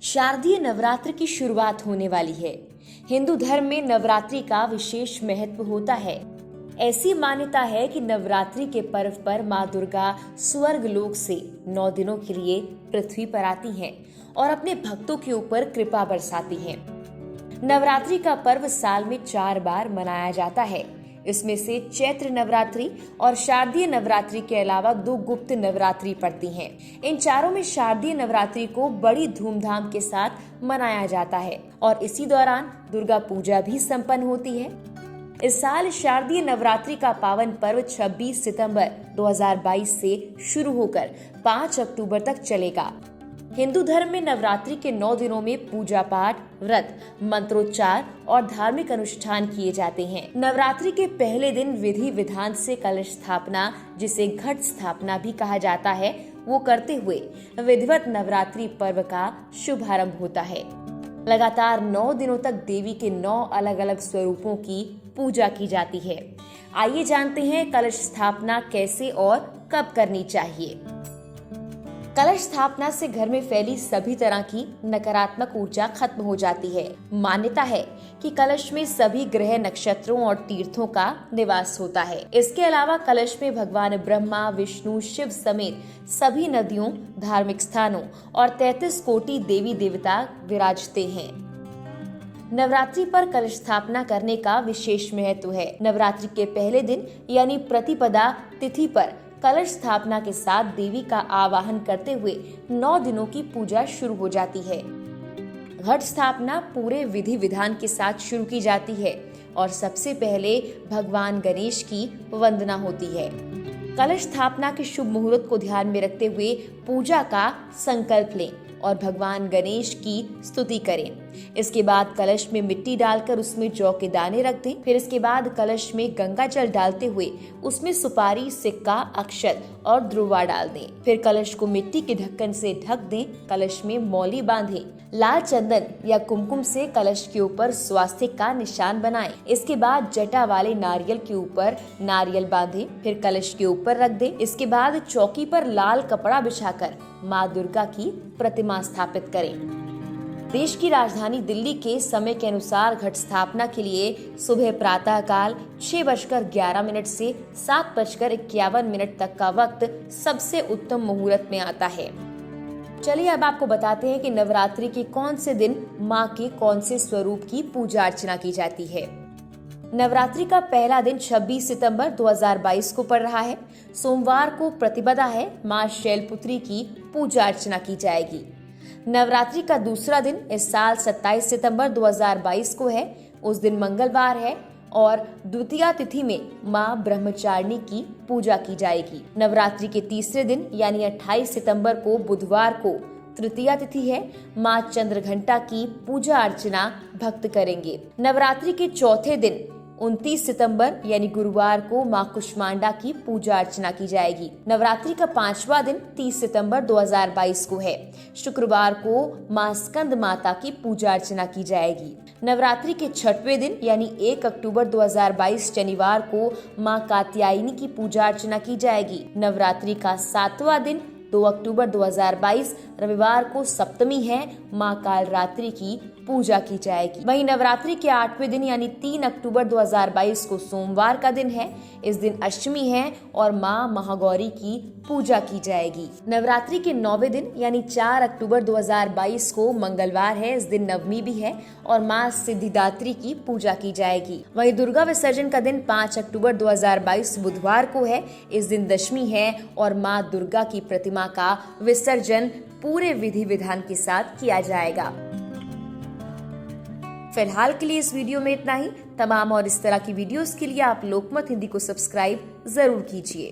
शारदीय नवरात्र की शुरुआत होने वाली है। हिंदू धर्म में नवरात्रि का विशेष महत्व होता है। ऐसी मान्यता है कि नवरात्रि के पर्व पर माँ दुर्गा स्वर्ग लोक से 9 दिनों के लिए पृथ्वी पर आती हैं और अपने भक्तों के ऊपर कृपा बरसाती हैं। नवरात्रि का पर्व साल में 4 बार मनाया जाता है। इसमें से चैत्र नवरात्रि और शारदीय नवरात्रि के अलावा 2 गुप्त नवरात्रि पड़ती हैं। इन चारों में शारदीय नवरात्रि को बड़ी धूमधाम के साथ मनाया जाता है और इसी दौरान दुर्गा पूजा भी संपन्न होती है। इस साल शारदीय नवरात्रि का पावन पर्व 26 सितंबर 2022 से शुरू होकर 5 अक्टूबर तक चलेगा। हिंदू धर्म में नवरात्रि के 9 दिनों में पूजा पाठ, व्रत, मंत्रोच्चार और धार्मिक अनुष्ठान किए जाते हैं। नवरात्रि के पहले दिन विधि विधान से कलश स्थापना, जिसे घट स्थापना भी कहा जाता है, वो करते हुए विधिवत नवरात्रि पर्व का शुभारंभ होता है। लगातार 9 दिनों तक देवी के 9 अलग अलग स्वरूपों की पूजा की जाती है। आइए जानते हैं कलश स्थापना कैसे और कब करनी चाहिए। कलश स्थापना से घर में फैली सभी तरह की नकारात्मक ऊर्जा खत्म हो जाती है। मान्यता है कि कलश में सभी ग्रह, नक्षत्रों और तीर्थों का निवास होता है। इसके अलावा कलश में भगवान ब्रह्मा, विष्णु, शिव समेत सभी नदियों, धार्मिक स्थानों और 33 कोटि देवी देवता विराजते हैं। नवरात्रि पर कलश स्थापना करने का विशेष महत्व है। नवरात्रि के पहले दिन यानी प्रतिपदा तिथि पर कलश स्थापना के साथ देवी का आवाहन करते हुए 9 दिनों की पूजा शुरू हो जाती है। घट स्थापना पूरे विधि विधान के साथ शुरू की जाती है और सबसे पहले भगवान गणेश की वंदना होती है। कलश स्थापना के शुभ मुहूर्त को ध्यान में रखते हुए पूजा का संकल्प लें और भगवान गणेश की स्तुति करें। इसके बाद कलश में मिट्टी डालकर उसमें जौ के दाने रख दें। फिर इसके बाद कलश में गंगा जल डालते हुए उसमें सुपारी, सिक्का, अक्षत और ध्रुवा डाल दें। फिर कलश को मिट्टी के ढक्कन से ढक दें। कलश में मौली बांधें। लाल चंदन या कुमकुम से कलश के ऊपर स्वास्तिक का निशान बनाएं। इसके बाद जटा वाले नारियल के ऊपर नारियल बांधें। फिर कलश के ऊपर रख दें। इसके बाद चौकी पर लाल कपड़ा बिछाकर माँ दुर्गा की प्रतिमा स्थापित करें। देश की राजधानी दिल्ली के समय के अनुसार घट स्थापना के लिए सुबह प्रातः काल 6:11 से 7:51 तक का वक्त सबसे उत्तम मुहूर्त में आता है। चलिए अब आपको बताते हैं कि नवरात्रि के कौन से दिन माँ के कौन से स्वरूप की पूजा अर्चना की जाती है। नवरात्रि का पहला दिन 26 सितंबर 2022 को पड़ रहा है। सोमवार को प्रतिपदा है। माँ शैलपुत्री की पूजा अर्चना की जाएगी। नवरात्रि का दूसरा दिन इस साल 27 सितंबर 2022 को है। उस दिन मंगलवार है और द्वितीया तिथि में माँ ब्रह्मचारिणी की पूजा की जाएगी। नवरात्रि के तीसरे दिन यानी 28 सितंबर को बुधवार को तृतीया तिथि है। माँ चंद्रघंटा की पूजा अर्चना भक्त करेंगे। नवरात्रि के चौथे दिन 29 सितंबर यानी गुरुवार को माँ कुष्मांडा की पूजा अर्चना की जाएगी। नवरात्रि का 5वां दिन 30 सितंबर 2022 को है। शुक्रवार को माँ स्कंद माता की पूजा अर्चना की जाएगी। नवरात्रि के 6वें दिन यानी 1 अक्टूबर 2022 शनिवार को माँ कात्यायनी की पूजा अर्चना की जाएगी। नवरात्रि का 7वां दिन 2 अक्टूबर 2022 रविवार को सप्तमी है। माँ कालरात्रि की पूजा की जाएगी। वहीं नवरात्रि के 8वें दिन यानी 3 अक्टूबर 2022 को सोमवार का दिन है। इस दिन अष्टमी है और माँ महागौरी की पूजा की जाएगी। नवरात्रि के 9वें दिन यानी 4 अक्टूबर 2022 को मंगलवार है। इस दिन नवमी भी है और माँ सिद्धिदात्री की पूजा की जाएगी। वहीं दुर्गा विसर्जन का दिन 5 अक्टूबर 2022 बुधवार को है। इस दिन दशमी है और माँ दुर्गा की प्रतिमा का विसर्जन पूरे विधि विधान के साथ किया जाएगा। फिलहाल के लिए इस वीडियो में इतना ही। तमाम और इस तरह की वीडियोस के लिए आप लोकमत हिंदी को सब्सक्राइब जरूर कीजिए।